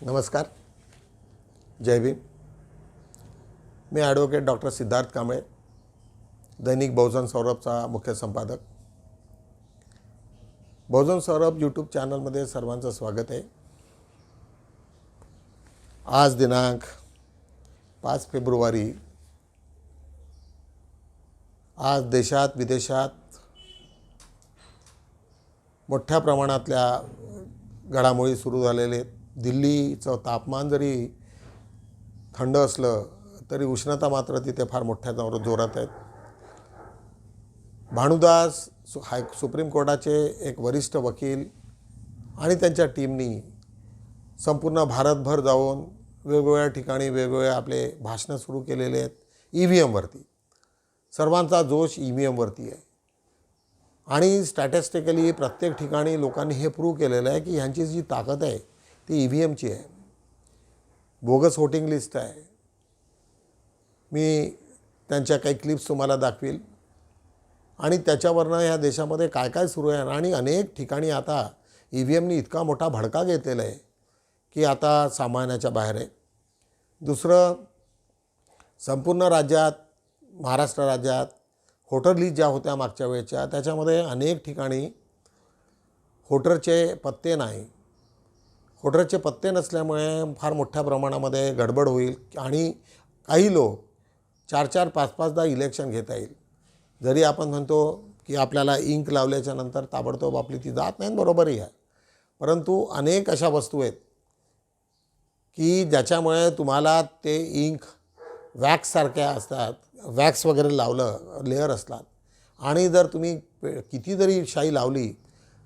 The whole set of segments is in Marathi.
नमस्कार, जय भीम. मी ॲडव्होकेट डॉक्टर सिद्धार्थ कांबळे, दैनिक बहुजन सौरभचा मुख्य संपादक. बहुजन सौरभ यूट्यूब चॅनलमध्ये सर्वांचं स्वागत आहे. आज दिनांक 5 फेब्रुवारी. आज देशात विदेशात मोठ्या प्रमाणातल्या घडामोडी सुरू झालेले आहेत. दिल्लीचं तापमान जरी थंड असलं तरी उष्णता मात्र तिथे फार मोठ्या जोरात आहेत. भानुदास सुप्रीम कोर्टाचे एक वरिष्ठ वकील आणि त्यांच्या टीमनी संपूर्ण भारतभर जाऊन वेगवेगळ्या ठिकाणी वेगवेगळे आपले भाषणं सुरू केलेले आहेत. EVMवरती सर्वांचा जोश EVMवरती आहे आणि स्टॅटिस्टिकली प्रत्येक ठिकाणी लोकांनी हे प्रूव्ह केलेलं आहे की ह्यांची जी ताकद आहे ती EVMची आहे. बोगस वोटिंग लिस्ट आहे. मी त्यांच्या काही क्लिप्स तुम्हाला दाखवील आणि त्याच्यावरनं ह्या देशामध्ये काय काय सुरू आहे. आणि अनेक ठिकाणी आता EVMनी इतका मोठा भडका घेतलेला आहे की आता सामान्याच्या बाहेर आहे. दुसरं, संपूर्ण राज्यात, महाराष्ट्र राज्यात व्होटर लिस्ट ज्या होत्या मागच्या वेळेच्या, त्याच्यामध्ये अनेक ठिकाणी व्होटरचे पत्ते नाही. व्होटरचे पत्ते नसल्यामुळे फार मोठ्या प्रमाणामध्ये गडबड होईल आणि काही लोक 4-4, 5-5दा इलेक्शन घेता येईल. जरी आपण म्हणतो की आपल्याला इंक लावल्याच्या नंतर ताबडतोब आपली ती जात नाही, बरोबरही आहे, परंतु अनेक अशा वस्तू आहेत की ज्याच्यामुळे तुम्हाला ते इंक वॅक्ससारख्या असतात, वॅक्स वगैरे लावलं, लेअर असतात आणि जर तुम्ही किती जरी शाई लावली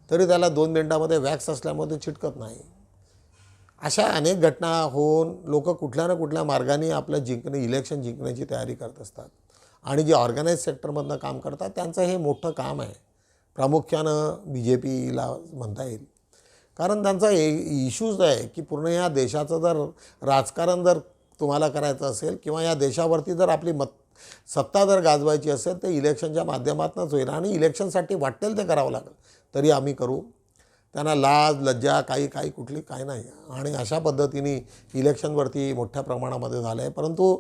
तरी त्याला 2 मिनिटामध्ये वॅक्स असल्यामुळे ते चिटकत नाही. अशा अनेक घटना होऊन लोक कुठल्या ना कुठल्या मार्गाने आपलं इलेक्शन जिंकण्याची तयारी करत असतात. आणि जे ऑर्गनाइज सेक्टरमधनं काम करतात त्यांचं हे मोठं काम आहे. प्रामुख्यानं BJPला म्हणता येईल, कारण त्यांचा इश्यूज आहे की पूर्ण या देशाचं जर राजकारण जर तुम्हाला करायचं असेल किंवा या देशावरती जर आपली सत्ता जर गाजवायची असेल तर इलेक्शनच्या माध्यमातूनच होईल. आणि इलेक्शनसाठी वाटेल ते करावं लागेल तरी आम्ही करू. त्यांना लाज लज्जा काही कुठली काही नाही. आणि अशा पद्धतीने इलेक्शनवरती मोठ्या प्रमाणामध्ये झालं आहे. परंतु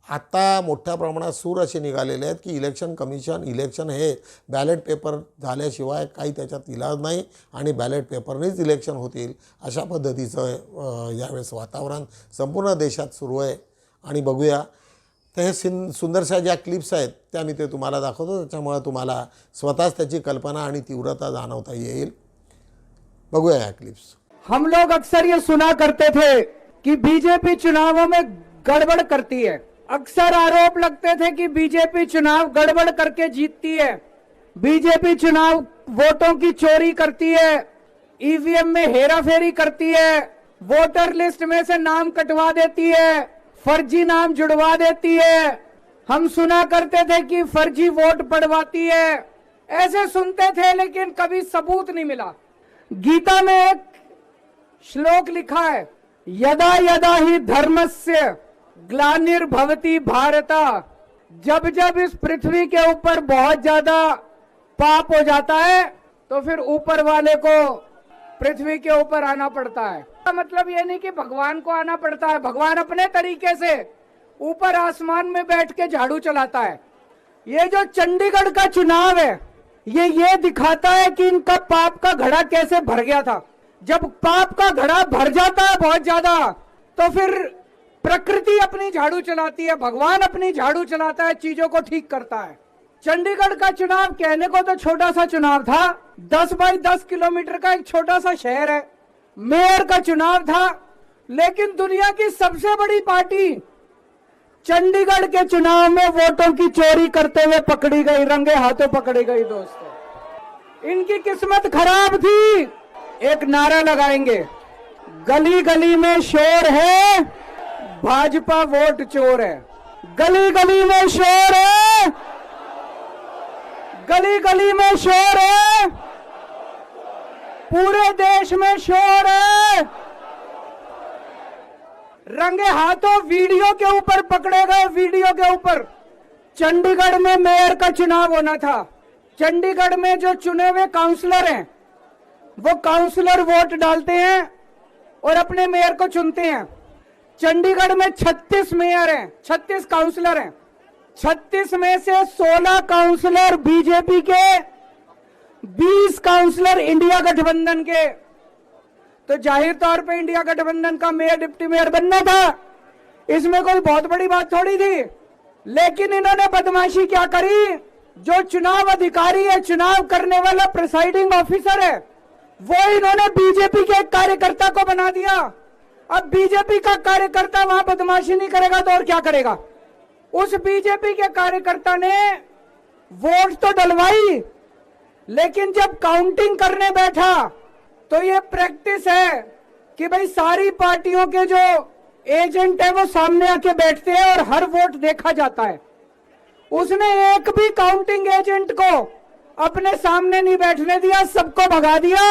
आता मोठ्या प्रमाणात सूर असे निघालेले आहेत की इलेक्शन कमिशन, इलेक्शन हे बॅलेट पेपर झाल्याशिवाय काही त्याच्यात इलाज नाही आणि बॅलेट पेपरनेच इलेक्शन होतील, अशा पद्धतीचं यावेळेस वातावरण संपूर्ण देशात सुरू आहे. आणि बघूया तर हे सुंदरशा ज्या क्लिप्स आहेत त्या मी ते तुम्हाला दाखवतो, त्याच्यामुळे तुम्हाला स्वतःच त्याची कल्पना आणि तीव्रता जाणवता येईल. बघूया या क्लिप्स. हम लोग अक्सर ये सुना करते थे कि बीजेपी चुनावों में गड़बड़ करती है. अक्सर आरोप लगते थे कि बीजेपी चुनाव गड़बड़ करके जीतती है, बीजेपी चुनाव वोटों की चोरी करती है, EVM में हेराफेरी करती है, वोटर लिस्ट में से नाम कटवा देती है, फर्जी नाम जुड़वा देती है. हम सुना करते थे कि फर्जी वोट पड़वाती है. ऐसे सुनते थे लेकिन कभी सबूत नहीं मिला. गीता में एक श्लोक लिखा है, यदा यदा ही धर्मस्य ग्लानिर्भवति भारता. जब जब इस पृथ्वी के ऊपर बहुत ज्यादा पाप हो जाता है तो फिर ऊपर वाले को पृथ्वी के ऊपर आना पड़ता है. मतलब ये नहीं कि भगवान को आना पड़ता है, भगवान अपने तरीके से ऊपर आसमान में बैठ के झाड़ू चलाता है. ये जो चंडीगढ़ का चुनाव है ये दिखाता है कि इनका पाप का घड़ा कैसे भर गया था. जब पाप का घड़ा भर जाता है बहुत ज्यादा तो फिर प्रकृति अपनी झाड़ू चलाती है, भगवान अपनी झाड़ू चलाता है, चीजों को ठीक करता है. चंडीगढ़ का चुनाव कहने को तो छोटा सा चुनाव था, 10 बाई 10 किलोमीटर का एक छोटा सा शहर है. मेयर का चुनाव था, लेकिन दुनिया की सबसे बड़ी पार्टी चंडीगढ़ के चुनाव में वोटों की चोरी करते हुए पकड़ी गई, रंगे हाथों पकड़ी गई. दोस्तों, इनकी किस्मत खराब थी. एक नारा लगाएंगे, गली गली में शोर है, भाजपा वोट चोर है. गली गली में शोर है, गली गली में शोर है, पूरे देश में शोर है. रंगे हाथों वीडियो के ऊपर पकड़े गए, वीडियो के ऊपर. चंडीगढ़ में मेयर का चुनाव होना था. चंडीगढ़ में जो चुने हुए काउंसलर हैं वो काउंसलर वोट डालते हैं और अपने मेयर को चुनते हैं। चंडीगढ़ में 36 मेयर हैं, 36 काउंसलर हैं। 36 में से 16 काउंसलर बीजेपी के, 20 काउंसलर इंडिया गठबंधन के। तो जाहिर तौर पे इंडिया गठबंधन का मेयर डिप्टी मेयर बनना था, इसमें कोई बहुत बड़ी बात थोड़ी थी। लेकिन इन्होंने बदमाशी क्या करी, जो चुनाव अधिकारी है, चुनाव करने वाला प्रिसाइडिंग ऑफिसर है, वो इन्होंने बीजेपी के एक कार्यकर्ता को बना दिया। अब बीजेपी का कार्यकर्ता वहां बदमाशी नहीं करेगा तो और क्या करेगा। उस बीजेपी के कार्यकर्ता ने वोट तो डलवाई, लेकिन जब काउंटिंग करने बैठा तो ये प्रैक्टिस है कि भाई सारी पार्टियों के जो एजेंट है वो सामने आके बैठते हैं और हर वोट देखा जाता है। उसने एक भी काउंटिंग एजेंट को अपने सामने नहीं बैठने दिया, सबको भगा दिया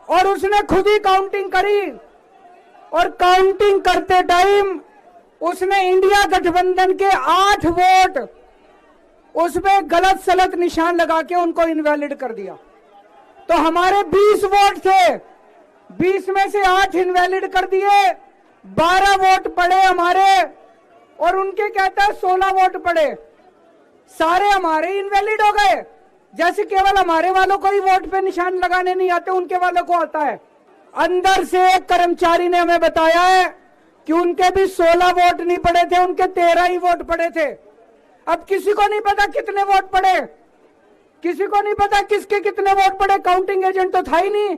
और उसने खुद ही काउंटिंग करी। और काउंटिंग करते टाइम उसने इंडिया गठबंधन के 8 वोट उसमें गलत सलत निशान लगा के उनको इनवैलिड कर दिया। तो हमारे 20 वोट थे, 20 में से 8 इनवैलिड कर दिए, 12 वोट पड़े हमारे और उनके कहता है 16 वोट पड़े, सारे हमारे इनवैलिड हो गए। जैसे केवल हमारे वालों को ही वोट पे निशान लगाने नहीं आते, उनके वालों को आता है। अंदर से एक कर्मचारी ने हमें बताया है कि उनके भी 16 वोट नहीं पड़े थे, उनके 13 ही वोट पड़े थे। अब किसी को नहीं पता कितने वोट पड़े, किसी को नहीं पता किसके कितने वोट पड़े, काउंटिंग एजेंट तो था ही नहीं।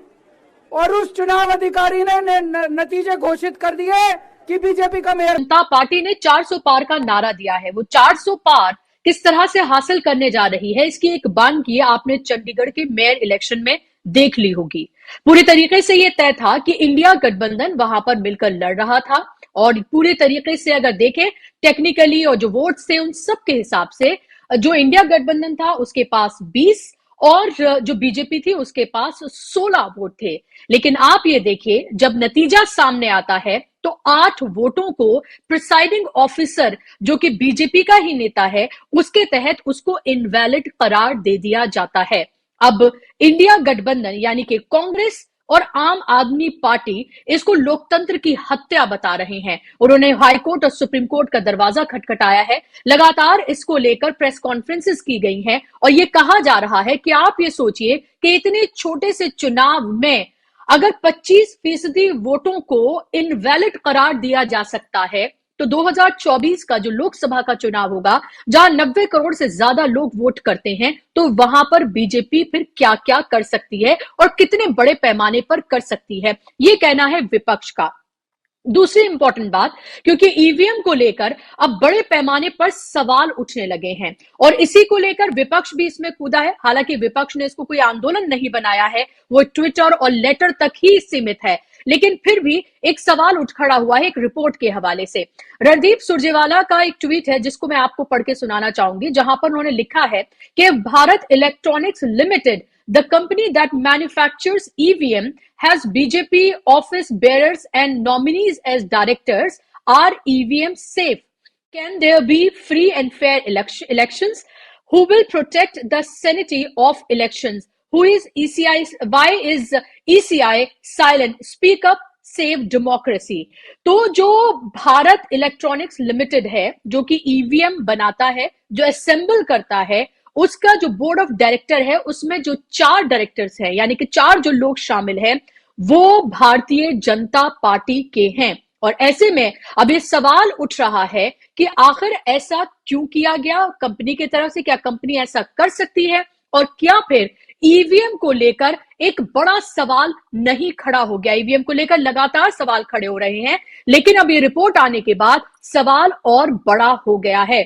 और उस चुनाव अधिकारी ने नतीजे घोषित कर दिए कि बीजेपी का मेयर। जनता पार्टी ने 400 पार का नारा दिया है। वो 400 पार किस तरह से हासिल करने जा रही है, इसकी एक बानगी आपने चंडीगढ़ के मेयर इलेक्शन में देख ली होगी। पूरी तरीके से ये तय था कि इंडिया गठबंधन वहां पर मिलकर लड़ रहा था और पूरे तरीके से अगर देखें टेक्निकली और जो वोट्स थे उन सब के हिसाब से जो इंडिया गठबंधन था उसके पास 20 और जो बीजेपी थी उसके पास 16 वोट थे। लेकिन आप ये देखिए जब नतीजा सामने आता है तो 8 वोटों को प्रिसाइडिंग ऑफिसर जो कि बीजेपी का ही नेता है उसके तहत उसको इनवैलिड करार दे दिया जाता है। अब इंडिया गठबंधन यानी कि कांग्रेस और आम आदमी पार्टी इसको लोकतंत्र की हत्या बता रहे हैं। उन्होंने हाईकोर्ट और सुप्रीम कोर्ट का दरवाजा खटखटाया है, लगातार इसको लेकर प्रेस कॉन्फ्रेंसेस की गई हैं और ये कहा जा रहा है कि आप ये सोचिए कि इतने छोटे से चुनाव में अगर 25% वोटों को इनवैलिड करार दिया जा सकता है तो 2024 का जो लोकसभा का चुनाव होगा जहां 90 करोड़ से ज्यादा लोग वोट करते हैं तो वहां पर बीजेपी फिर क्या क्या कर सकती है और कितने बड़े पैमाने पर कर सकती है, ये कहना है विपक्ष का। दूसरी इंपॉर्टेंट बात, क्योंकि ईवीएम को लेकर अब बड़े पैमाने पर सवाल उठने लगे हैं और इसी को लेकर विपक्ष भी इसमें कूदा है। हालांकि विपक्ष ने इसको कोई आंदोलन नहीं बनाया है, वो ट्विटर और लेटर तक ही सीमित है, लेकिन फिर भी एक सवाल उठ खड़ा हुआ है एक रिपोर्ट के हवाले से। रणदीप सुरजेवाला का एक ट्वीट है जिसको मैं आपको पढ़ के सुनाना चाहूंगी, जहां पर उन्होंने लिखा है कि Bharat electronics limited, the company that manufactures EVM, has BJP office bearers and nominees as directors. Are EVM safe? Can there be free and fair elections? Who will protect the sanity of elections? Who is ECI? Why is ECI silent? Speak up. Save democracy. तो जो भारत इलेक्ट्रॉनिक्स लिमिटेड है जो कि ईवीएम बनाता है, जो असेंबल करता है, उसका जो बोर्ड ऑफ डायरेक्टर है उसमें जो 4 डायरेक्टर्स हैं यानी कि 4 जो लोग शामिल हैं वो भारतीय जनता पार्टी के हैं। और ऐसे में अब ये सवाल उठ रहा है कि आखिर ऐसा क्यों किया गया कंपनी की तरफ से, क्या कंपनी ऐसा कर सकती है और क्या फिर ईवीएम को लेकर एक बड़ा सवाल नहीं खड़ा हो गया। ईवीएम को लेकर लगातार सवाल खड़े हो रहे हैं, लेकिन अब ये रिपोर्ट आने के बाद सवाल और बड़ा हो गया है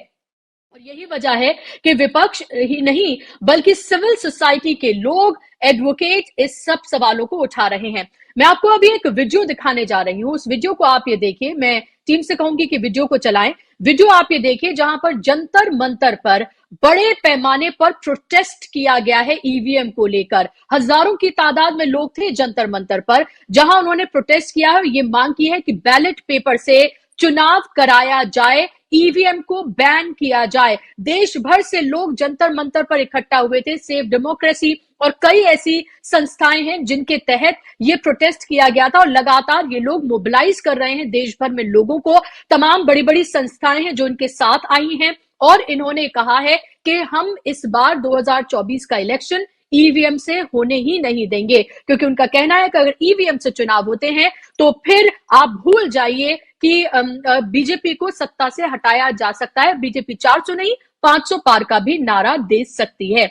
और यही वजह है कि विपक्ष ही नहीं बल्कि सिविल सोसाइटी के लोग, एडवोकेट इस सब सवालों को उठा रहे हैं। मैं आपको अभी एक वीडियो दिखाने जा रही हूं, उस वीडियो को आप ये देखिए। मैं टीम से कहूंगी कि वीडियो को चलाएं। वीडियो आप ये देखिए जहां पर जंतर मंतर पर बड़े पैमाने पर प्रोटेस्ट किया गया है ईवीएम को लेकर। हजारों की तादाद में लोग थे जंतर मंतर पर, जहां उन्होंने प्रोटेस्ट किया है, ये मांग की है कि बैलेट पेपर से चुनाव कराया जाए, ईवीएम को बैन किया जाए। देश भर से लोग जंतर मंतर पर इकट्ठा हुए थे। सेव डेमोक्रेसी और कई ऐसी संस्थाएं हैं जिनके तहत ये प्रोटेस्ट किया गया था और लगातार ये लोग मोबिलाइज कर रहे हैं देश भर में लोगों को। तमाम बड़ी बड़ी संस्थाएं हैं जो इनके साथ आई हैं और इन्होंने कहा है कि हम इस बार 2024 का इलेक्शन ईवीएम से होने ही नहीं देंगे, क्योंकि उनका कहना है कि अगर ईवीएम से चुनाव होते हैं तो फिर आप भूल जाइए कि बीजेपी को सत्ता से हटाया जा सकता है। बीजेपी 400 नहीं 500 पार का भी नारा दे सकती है।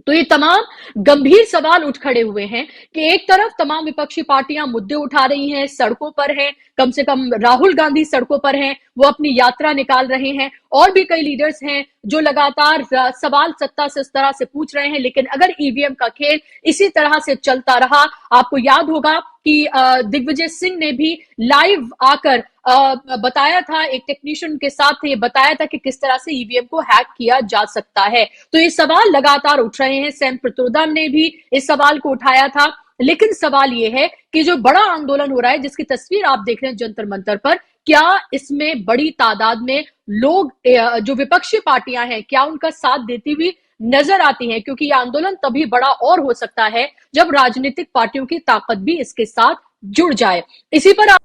तो ये तमाम गंभीर सवाल उठ खड़े हुए हैं कि एक तरफ तमाम विपक्षी पार्टियां मुद्दे उठा रही हैं, सड़कों पर हैं, कम से कम राहुल गांधी सड़कों पर हैं, वो अपनी यात्रा निकाल रहे हैं और भी कई लीडर्स हैं जो लगातार सवाल सत्ता से इस तरह से पूछ रहे हैं। लेकिन अगर ईवीएम का खेल इसी तरह से चलता रहा, आपको याद होगा कि दिग्विजय सिंह ने भी लाइव आकर बताया था, एक टेक्नीशियन के साथ ये बताया था कि किस तरह से ईवीएम को हैक किया जा सकता है। तो ये सवाल लगातार उठ रहे हैं। सैम पित्रोदा ने भी इस सवाल को उठाया था। लेकिन सवाल ये है कि जो बड़ा आंदोलन हो रहा है, जिसकी तस्वीर आप देख रहे हैं जंतर मंतर पर, क्या इसमें बड़ी तादाद में लोग जो विपक्षी पार्टियां हैं क्या उनका साथ देती हुई नजर आती हैं? क्योंकि यह आंदोलन तभी बड़ा और हो सकता है जब राजनीतिक पार्टियों की ताकत भी इसके साथ जुड़ जाए। इसी पर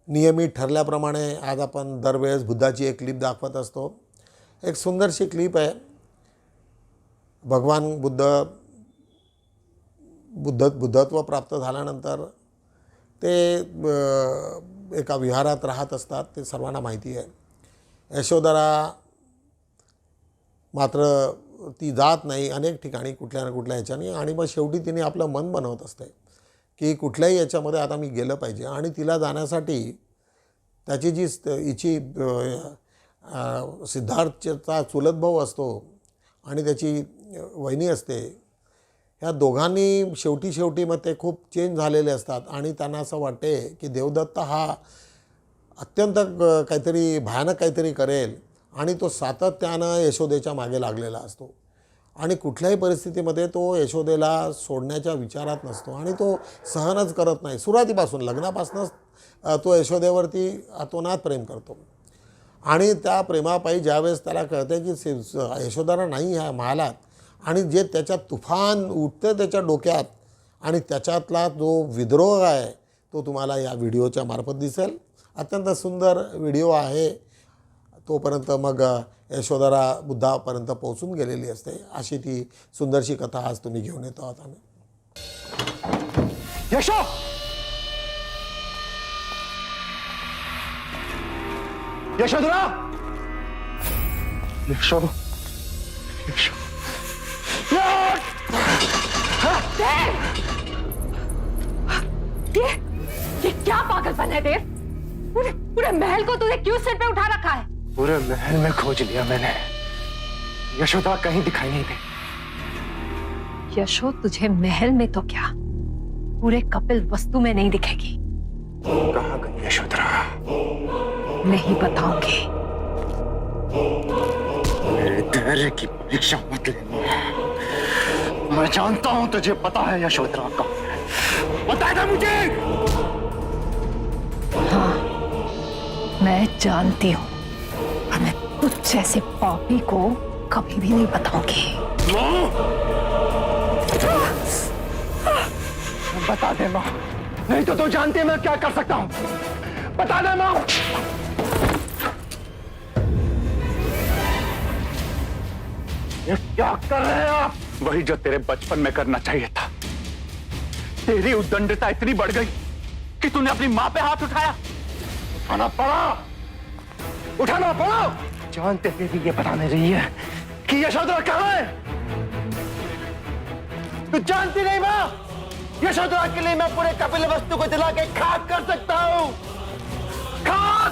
नियमित ठरल्याप्रमाणे आज आपण दरवेळेस बुद्धाची एक क्लिप दाखवत असतो। एक सुंदरशी क्लिप आहे। भगवान बुद्धत्व प्राप्त झाल्यानंतर ते एका विहारात राहत असतात, ते सर्वांना माहिती आहे। यशोधरा मात्र ती जात नाही अनेक ठिकाणी कुठल्या ना कुठल्या ह्याच्यानी, आणि मग शेवटी तिने आपलं मन बनवत असते की कुठल्याही याच्यामध्ये आता मी गेलं पाहिजे। आणि तिला जाण्यासाठी त्याची जी हिची सिद्धार्थचा चुलत भाऊ असतो आणि त्याची वहिनी असते, ह्या दोघांनी शेवटी मग ते खूप चेंज झालेले असतात आणि त्यांना असं वाटते की देवदत्त हा अत्यंत काहीतरी भयानक काहीतरी करेल आणि तो सातत्यानं यशोदेच्या मागे लागलेला असतो आणि कुठल्याही परिस्थितीमध्ये तो यशोदेला सोडण्याच्या विचारात नसतो आणि तो सहनच करत नाही। सुरुवातीपासून लग्नापासूनच तो यशोदेवरती अतोनात प्रेम करतो आणि त्या प्रेमापायी ज्यावेळेस त्याला कळते की यशोधरा नाही ह्या महालात आणि जे त्याच्या तुफान उठते त्याच्या डोक्यात आणि त्याच्यातला जो विद्रोह आहे तो तुम्हाला या व्हिडिओच्या मार्फत दिसेल। अत्यंत सुंदर व्हिडिओ आहे। तोपर्यंत मग यशोधरा बुद्धापर्यंत पोहोचून गेलेली असते। अशी ती सुंदरशी कथा आज तुम्ही घेऊन येतो आहात आम्ही। यशो यशोधरा यशो यशो ये क्या पागलपन है देव? पूरे महल को तूने क्यों सिर पे उठा रखा है? पूरे महल में खोज लिया मैंने, यशोदा कहीं दिखाई नहीं दी। यशो तुझे महल में तो क्या पूरे कपिल वस्तु में नहीं दिखेगी। कहाँ गई यशोधरा? नहीं बताऊंगी। मेरे धैर्य की परीक्षा मत लेना। मैं जानता हूं तुझे पता है यशोधरा कौन है। बता दे मुझे। हाँ मैं जानती हूँ और मैं तुझ जैसे पापी को कभी भी नहीं बताऊंगी। बता दे माँ, नहीं तो तू जानती है मैं क्या कर सकता हूँ। बता दे माँ। ये क्या कर रहे हैं आप? वही जो तेरे बचपन में करना चाहिए था। तेरी उद्दंडता इतनी बढ़ गई कि तूने अपनी माँ पे हाथ उठाया। उठाना पड़ा, उठाना पड़ा। जान तेरे लिए ये बताने रही है कि यशोधरा कहाँ है। तू जानती नहीं माँ, यशोधरा के लिए मैं पूरे कपिल वस्तु को जला के खाक कर सकता हूँ। खाक।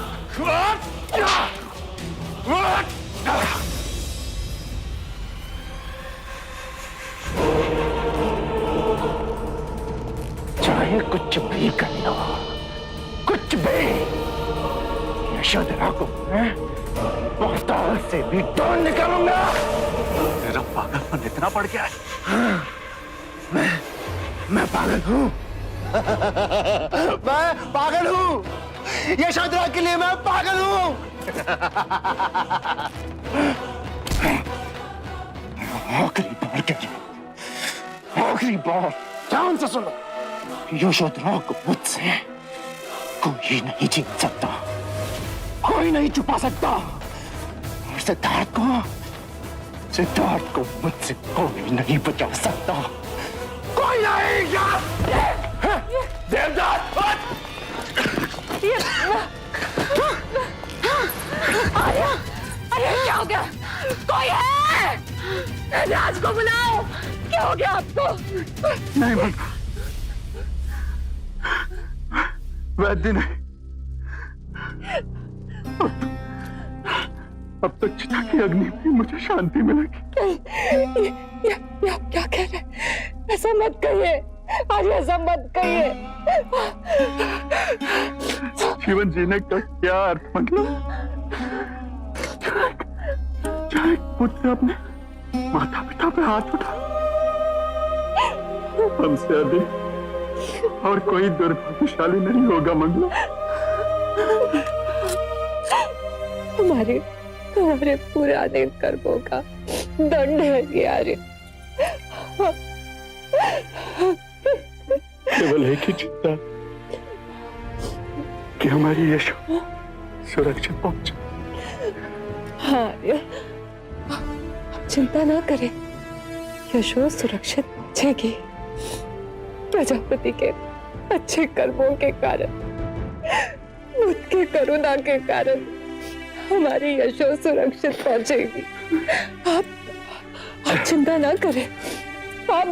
चाहे कुछ भी कर लो, कुछ भी, यशोधरा को मैं पाताल से भी ढूंढ निकालूंगा। मेरा पागलपन इतना बढ़ गया है। हाँ, मैं पागल हूँ। मैं पागल हूँ। यशोधरा के लिए मैं पागल हूं। आखिरी बार कह रहा हूं, आखिरी बार ध्यान से सुनो। यशोधरा को मुझसे कोई नहीं छीन सकता, कोई नहीं छुपा सकता। और सिद्धार्थ को मुझसे कोई नहीं बचा सकता, कोई नहीं। देवदास अरे क्या हो गया? कोई है? राज को बुलाओ। क्या हो गया आपको? नहीं मन, वैद्य नहीं। अब तो चिता की अग्नि में मुझे शांति मिलेगी। ये आप क्या कह रहे हैं? ऐसा मत कहिए, आज ऐसा मत कहिए। जीवन जीने का क्या अर्थ? मतलब चाहे पुत्र अपने माता पिता पे हाथ उठा, हमसे अधिक और कोई दुर्भाग्यशाली नहीं होगा मंगला। हमारे हमारे पुराने कर्मों का दंड है ये आर्य। केवल एक ही चिंता कि हमारी यशो सुरक्षित पहुंचे। हाँ आर्य, आप चिंता ना करें, यशो सुरक्षित पहुंचेगी। प्रजापति के अच्छे कर्मों के कारण, उसके करुणा के कारण हमारी यशो सुरक्षित पहुंचेगी। आप चिंता ना करें, आप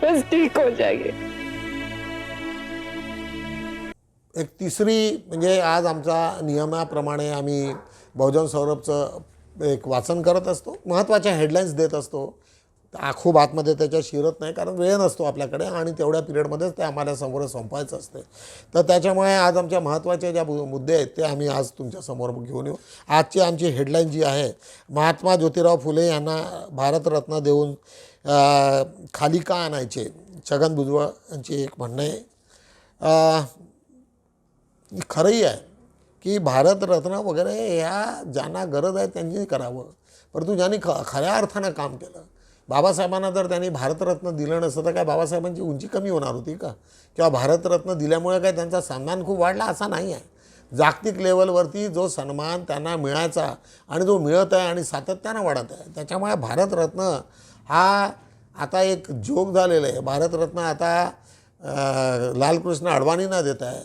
बस ठीक हो जाइए। एक तिसरी म्हणजे आज आमचा नियमाप्रमाणे आम्ही बहुजन सौरभचं एक वाचन करत असतो, महत्त्वाच्या हेडलाईन्स देत असतो। खूप आतमध्ये त्याच्या शिरत नाही, कारण वेळ नसतो आपल्याकडे आणि तेवढ्या पिरियडमध्येच ते आम्हाला समोर संपवायचं असते। तर त्याच्यामुळे आज आमच्या महत्त्वाचे ज्या मुद्दे आहेत ते आम्ही आज तुमच्यासमोर घेऊन येऊ। आजची आमची हेडलाईन जी आहे, महात्मा ज्योतिराव फुले यांना भारतरत्न देऊन खाली का आणायचे, छगन भुजबळ यांची एक म्हणणं आहे। खरंही आहे की भारतरत्न वगैरे या ज्यांना गरज आहे त्यांनी करावं, परंतु ज्यांनी खऱ्या अर्थानं काम केलं, बाबासाहेबांना जर त्यांनी भारतरत्न दिलं नसतं तर काय बाबासाहेबांची उंची कमी होणार होती का? किंवा भारतरत्न दिल्यामुळे काय त्यांचा सन्मान खूप वाढला असा नाही आहे। जागतिक लेवलवरती जो सन्मान त्यांना मिळायचा आणि जो मिळत आहे आणि सातत्यानं वाढत आहे, त्याच्यामुळे भारतरत्न हा आता एक जोक झालेला आहे। भारतरत्न आता लालकृष्ण अडवाणींना देत आहे।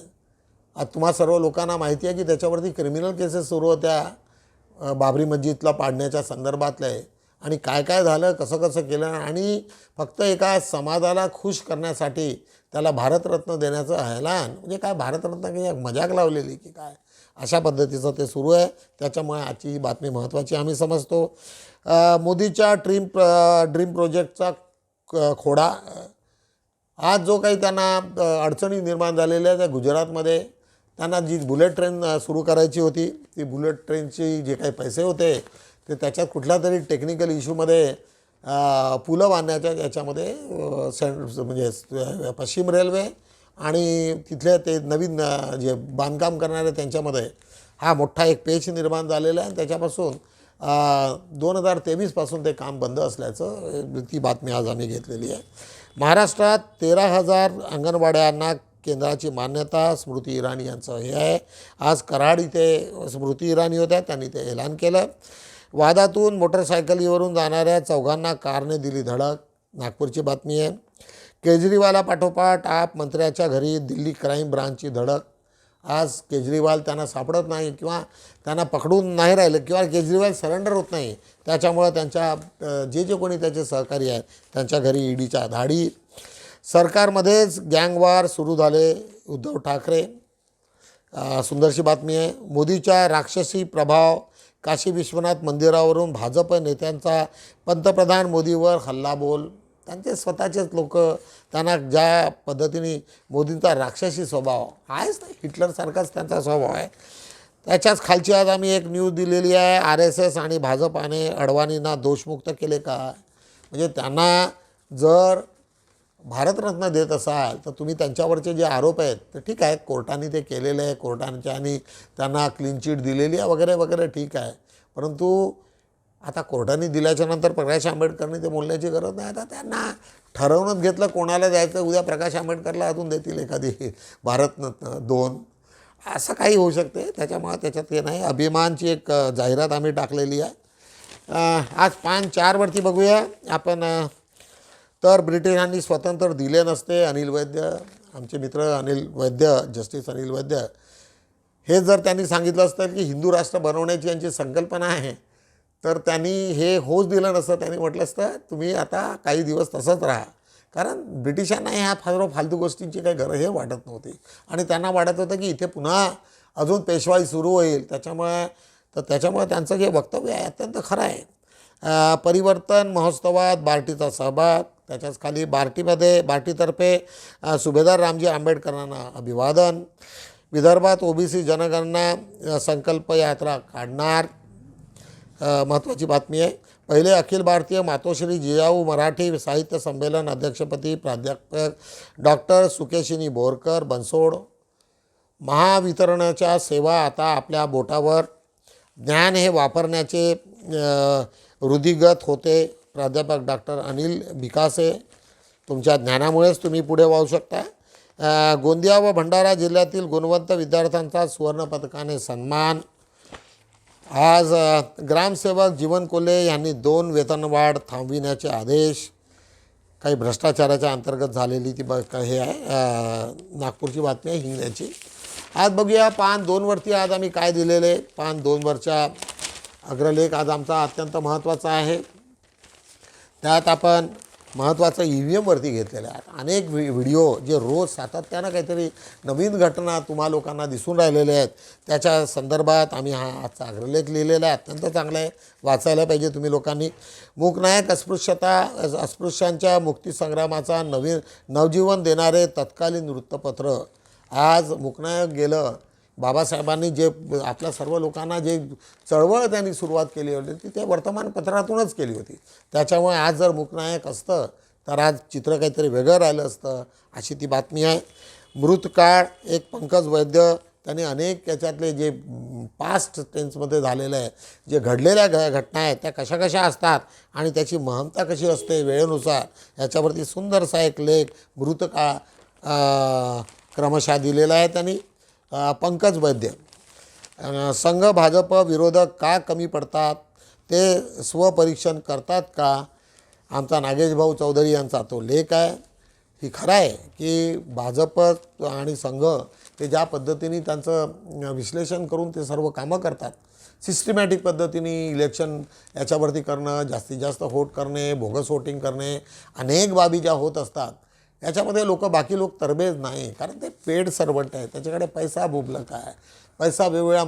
आता तुम्हा सर्व लोकांना माहिती आहे की त्याच्यावरती क्रिमिनल केसेस सुरू होत्या बाबरी मस्जिदला पाडण्याच्या संदर्भातल्या आहे, आणि काय काय झालं, कसं कसं केलं, आणि फक्त एका समाजाला खुश करण्यासाठी त्याला भारतरत्न देण्याचं ऐलान, म्हणजे काय भारतरत्न काही मजाक लावलेली की काय, अशा पद्धतीचं ते सुरू आहे। त्याच्यामुळे आजची ही बातमी महत्त्वाची आम्ही समजतो। मोदीच्या ड्रीम प्रोजेक्टचा खोडा, आज जो काही त्यांना अडचणी निर्माण झालेल्या आहेत, त्या गुजरातमध्ये त्यांना जी बुलेट ट्रेन सुरू करायची होती, ती बुलेट ट्रेनची जे काही पैसे होते ते त्याच्यात कुठल्या तरी टेक्निकल इश्यूमध्ये पुलं बांधण्याच्या याच्यामध्ये म्हणजे पश्चिम रेल्वे आणि तिथले ते नवीन जे बांधकाम करणारे त्यांच्यामध्ये हा मोठा एक पेच निर्माण झालेला आहे। त्याच्यापासून 2023 पासून ते काम बंद असल्याचं ती बातमी आज आम्ही घेतलेली आहे। महाराष्ट्रात 13,000 अंगणवाड्यांना केंद्राची मान्यता, स्मृती इराणी यांचं हे आहे। आज कराड इथे स्मृती इराणी होत्या, त्यांनी ते ऐलान केलं। वादातून मोटरसायकलीवरून जाणाऱ्या चौघांना कारने दिली धडक, नागपूरची बातमी आहे। केजरीवालापाठोपाठ आप मंत्र्याच्या घरी दिल्ली क्राईम ब्रांचची धडक, आज केजरीवाल त्यांना सापडत नाही किंवा त्यांना पकडून नाही राहिलं किंवा केजरीवाल सरेंडर होत नाही, त्याच्यामुळे त्यांच्या जे कोणी त्याचे सहकारी आहेत त्यांच्या घरी ईडीच्या धाडी। सरकारमध्येच गँगवार सुरू झाले, उद्धव ठाकरे, सुंदरशी बातमी आहे। मोदीच्या राक्षसी प्रभाव, काशी विश्वनाथ मंदिरावरून भाजप नेत्यांचा पंतप्रधान मोदीवर हल्लाबोल, त्यांचे स्वतःचेच लोक त्यांना ज्या पद्धतीने मोदींचा राक्षसी स्वभाव आहेच नाही, हिटलरसारखाच त्यांचा स्वभाव आहे, त्याच्याच खालची आज आम्ही एक न्यूज दिलेली आहे। RSS आणि भाजपाने अडवाणींना दोषमुक्त केले का, म्हणजे त्यांना जर भारतरत्न देत असाल तर तुम्ही त्यांच्यावरचे जे आरोप आहेत ते ठीक आहे, कोर्टाने ते केलेले आहे, कोर्टाने त्यांना क्लीन चिट दिलेली आहे वगैरे वगैरे, ठीक आहे. परंतु आता कोर्टाने दिल्याच्यानंतर प्रकाश आंबेडकरनी ते बोलण्याची गरज नाही. आता त्यांना ठरवूनच घेतलं कोणाला द्यायचं, उद्या प्रकाश आंबेडकरला अजून देतील एखादी भारतरत्न 2, असं काही होऊ शकते. त्याच्यामुळे त्याच्यात हे नाही. अभिमानची एक जाहिरात आम्ही टाकलेली आहे. आज 5-4 बघूया आपण. तर ब्रिटिशांनी स्वतंत्र दिले नसते. अनिल वैद्य, आमचे मित्र अनिल वैद्य, जस्टिस अनिल वैद्य, हे जर त्यांनी सांगितलं असतं की हिंदू राष्ट्र बनवण्याची यांची संकल्पना आहे, तर त्यांनी हे होच दिलं नसतं. त्यांनी म्हटलं असतं तुम्ही आता काही दिवस तसंच राहा. कारण ब्रिटिशांना ह्या फालतू गोष्टींची काही गरज हे वाटत नव्हती आणि त्यांना वाटत होतं की इथे पुन्हा अजून पेशवाई सुरू होईल. त्याच्यामुळे त्यांचं जे वक्तव्य आहे अत्यंत खरं आहे. परिवर्तन महोत्सवात बार्टीचा सहभाग, त्याच्याच खाली बार्टीतर्फे सुभेदार रामजी आंबेडकरांना अभिवादन. विदर्भात ओबीसी जनगणना संकल्प यात्रा काढणार, महत्त्वाची बातमी आहे. पहिले अखिल भारतीय मातोश्री जिजाऊ मराठी साहित्य संमेलन अध्यक्षपदी प्राध्यापक डॉक्टर सुकेशिनी बोरकर बनसोड. महावितरणाच्या सेवा आता आपल्या बोटावर, ज्ञान हे वापरण्याचे रुढीगत होते. प्राध्यापक डॉक्टर अनिल भिकासे, तुमच्या ज्ञानामुळेच तुम्ही पुढे वाहू शकता. गोंदिया व भंडारा जिल्ह्यातील गुणवंत विद्यार्थ्यांचा सुवर्णपदकाने सन्मान. आज ग्रामसेवक जीवन कोल्हे यांनी 2 वेतनवाढ थांबविण्याचे आदेश. काही भ्रष्टाचाराच्या अंतर्गत झालेली ती हे आहे, नागपूरची बातमी आहे हिंगण्याची. आज बघूया पान 2 आज आम्ही काय दिलेले. पान 2 अग्रलेख आज आमचा अत्यंत महत्त्वाचा आहे. त्यात आपण महत्त्वाचं EVM घेतलेलं आहे. अनेक व्हिडिओ जे रोज सातत्यानं काहीतरी नवीन घटना तुम्हा लोकांना दिसून राहिलेले आहेत, त्याच्या संदर्भात आम्ही हा आजचा अग्रलेख लिहिलेला आहे. अत्यंत चांगला आहे, वाचायला पाहिजे तुम्ही लोकांनी. मूकनायक अस्पृश्यांच्या मुक्तीसंग्रामाचा नवजीवन देणारे तत्कालीन वृत्तपत्र. आज मूकनायक गेलं. बाबासाहेबांनी जे आपल्या सर्व लोकांना जे चळवळ त्यांनी सुरुवात केली होती ती त्या वर्तमानपत्रातूनच केली होती. त्याच्यामुळे आज जर मूकनायक असतं तर आज चित्र काहीतरी वेगळं राहिलं असतं, अशी ती बातमी आहे. मृतकाळ एक पंकज वैद्य, त्यांनी अनेक त्याच्यातले जे पास्ट टेन्समध्ये झालेलं आहे, जे घडलेल्या घटना आहेत त्या कशा कशा असतात आणि त्याची महत्ता कशी असते वेळेनुसार, याच्यावरती सुंदरसा एक लेख मृतकाळ क्रमशः दिलेला आहे त्यांनी. पंकज वैद्य. संघ भाजप विरोधक का कमी पडतात, ते स्वपरीक्षण करतात का, आमचा नागेशभाऊ चौधरी यांचा तो लेख आहे. ही खरं आहे की भाजप आणि संघ ते ज्या पद्धतीने त्यांचं विश्लेषण करून ते सर्व कामं करतात, सिस्टमॅटिक पद्धतीने इलेक्शन याच्यावरती करणं, जास्तीत जास्त वोट करणे, बोगस वोटिंग करणे, अनेक बाबी ज्या होत असतात याच्यामध्ये बाकी लोक तरबेज नाही. कारण ते पेड सर्वंट आहे, त्याच्याकडे पैसा बुबलक आहे, पैसा वेगवेगळ्या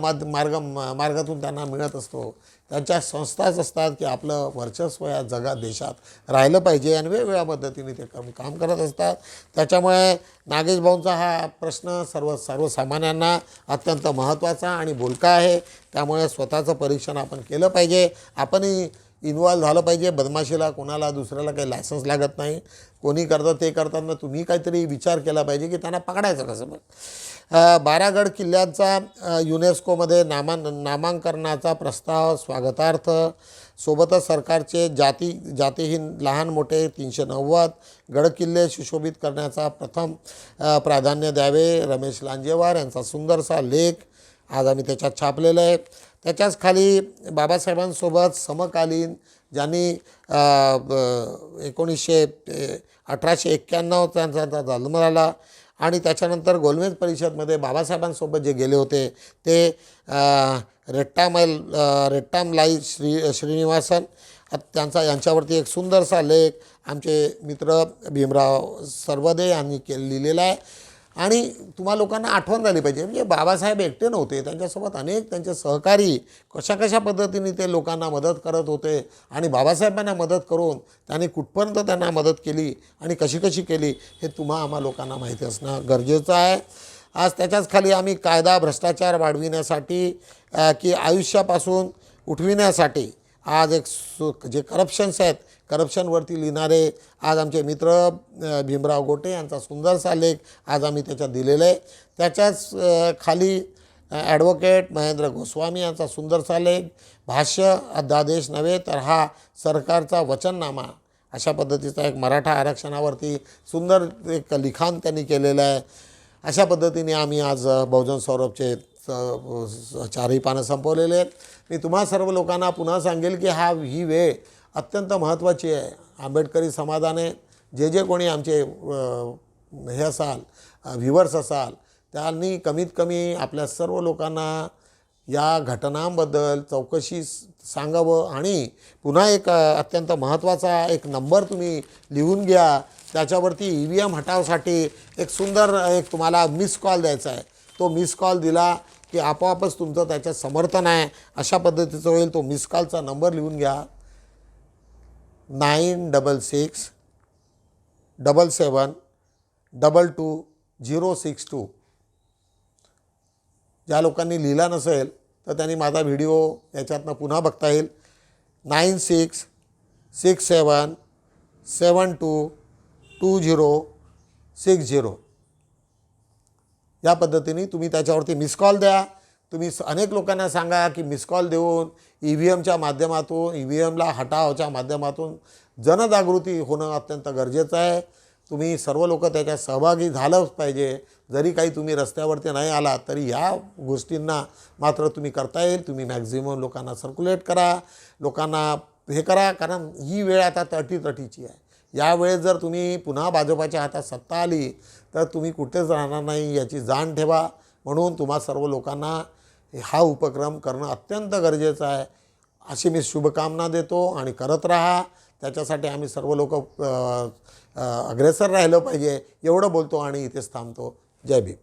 मार्गातून त्यांना मिळत असतो. त्यांच्या संस्थाच असतात की आपलं वर्चस्व या जगात देशात राहिलं पाहिजे आणि वेगवेगळ्या पद्धतीने ते काम करत असतात. त्याच्यामुळे नागेशभाऊंचा हा प्रश्न सर्वसामान्यांना अत्यंत महत्त्वाचा आणि बोलका आहे. त्यामुळे स्वतःचं परीक्षण आपण केलं पाहिजे. आपणही इन्व्हॉल्व झालं पाहिजे. बदमाशीला कोणाला दुसऱ्याला काही लायसन्स लागत नाही. कोणी करतं ते करताना तुम्ही काहीतरी विचार केला पाहिजे की त्यांना पकडायचं कसं. 12 गड किल्ल्यांचा युनेस्कोमध्ये नामांकनाचा प्रस्ताव स्वागतार्थ. सोबतच सरकारचे जातीहीन लहान मोठे 390 गडकिल्ले सुशोभित करण्याचा प्रथम प्राधान्य द्यावे. रमेश लांजेवार यांचा सुंदरसा लेख आज आम्ही त्याच्यात छापलेलं आहे. त्याच्याच खाली बाबासाहेबांसोबत समकालीन ज्यांनी 1891 त्यांचा जन्म झाला आणि त्याच्यानंतर गोलमेज परिषदमध्ये बाबासाहेबांसोबत जे गेले होते ते रेट्टामलाई श्रीनिवासन यांच्यावरती एक सुंदरसा लेख आमचे मित्र भीमराव सरवदे यांनी लिहिलेला आहे. आणि तुम्हा लोकांना आठवण झाली पाहिजे म्हणजे बाबासाहेब एकटे नव्हते, त्यांच्यासोबत अनेक त्यांचे सहकारी कशा पद्धतीने ते लोकांना मदत करत होते आणि बाबासाहेबांना मदत करून त्यांनी कुठपर्यंत त्यांना मदत केली आणि कशी केली हे आम्हा लोकांना माहिती असणं गरजेचं आहे. आज त्याच्याच खाली आम्ही कायदा भ्रष्टाचार वाढविण्यासाठी की आयुष्यापासून उठविण्यासाठी आज एक जे करप्शन्स आहेत करप्शनवरती लिहिणारे आज आमचे मित्र भीमराव गोटे यांचा सुंदरसा लेख आज आम्ही त्याच्यात दिलेला आहे. त्याच्याच खाली ॲडव्होकेट महेंद्र गोस्वामी यांचा सुंदरसा लेख, भाष्य अध्यादेश नव्हे तर हा सरकारचा वचननामा, अशा पद्धतीचा एक मराठा आरक्षणावरती सुंदर एक लिखाण त्यांनी केलेलं आहे. अशा पद्धतीने आम्ही आज बहुजन सौरभचे 4ही पानं संपवलेले आहेत. मी तुम्हा सर्व लोकांना पुन्हा सांगेल की ही वेळ अत्यंत महत्त्वाची आहे. आंबेडकरी समाजाने जे कोणी आमचे हे असाल व्ह्युअर्स असाल त्यांनी कमीत कमी आपल्या सर्व लोकांना या घटनांबद्दल चौकशी सांगावं आणि पुन्हा एक अत्यंत महत्त्वाचा एक नंबर तुम्ही लिहून घ्या. त्याच्यावरती EVM हटावसाठी एक सुंदर एक तुम्हाला मिस कॉल द्यायचा आहे. तो मिस कॉल दिला की आपोआपच तुमचं त्याच्यात समर्थन आहे अशा पद्धतीचं होईल. तो मिस कॉलचा नंबर लिहून घ्या 9667772062. ज्या लोकांनी लिहिला नसेल तर त्यांनी माझा व्हिडिओ याच्यातनं पुन्हा बघता येईल. 9667722060 या पद्धतीने तुम्ही त्याच्यावरती मिस कॉल द्या. तुम्ही अनेक लोकांना सांगा की मिस कॉल देऊन EVMच्या माध्यमातून EVMला हटावच्या माध्यमातून जनजागृती होणं अत्यंत गरजेचं आहे. तुम्ही सर्व लोक त्याच्यात सहभागी झालंच पाहिजे. जरी काही तुम्ही रस्त्यावरती नाही आलात तरी या गोष्टींना मात्र तुम्ही करता येईल. तुम्ही मॅक्झिमम लोकांना सर्क्युलेट करा, लोकांना हे करा, कारण ही वेळ आता तटीची आहे. यावेळेस जर तुम्ही पुन्हा भाजपाच्या हातात सत्ता आली तर तुम्ही कुठेच राहणार नाही याची जाण ठेवा. म्हणून तुम्हा सर्व लोकांना हा उपक्रम करणं अत्यंत गरजेचं आहे अशी मी शुभकामना देतो आणि करत राहा. त्याच्यासाठी आम्ही सर्व लोक अग्रेसर राहिलं पाहिजे एवढं बोलतो आणि इथेच थांबतो. जय भीम.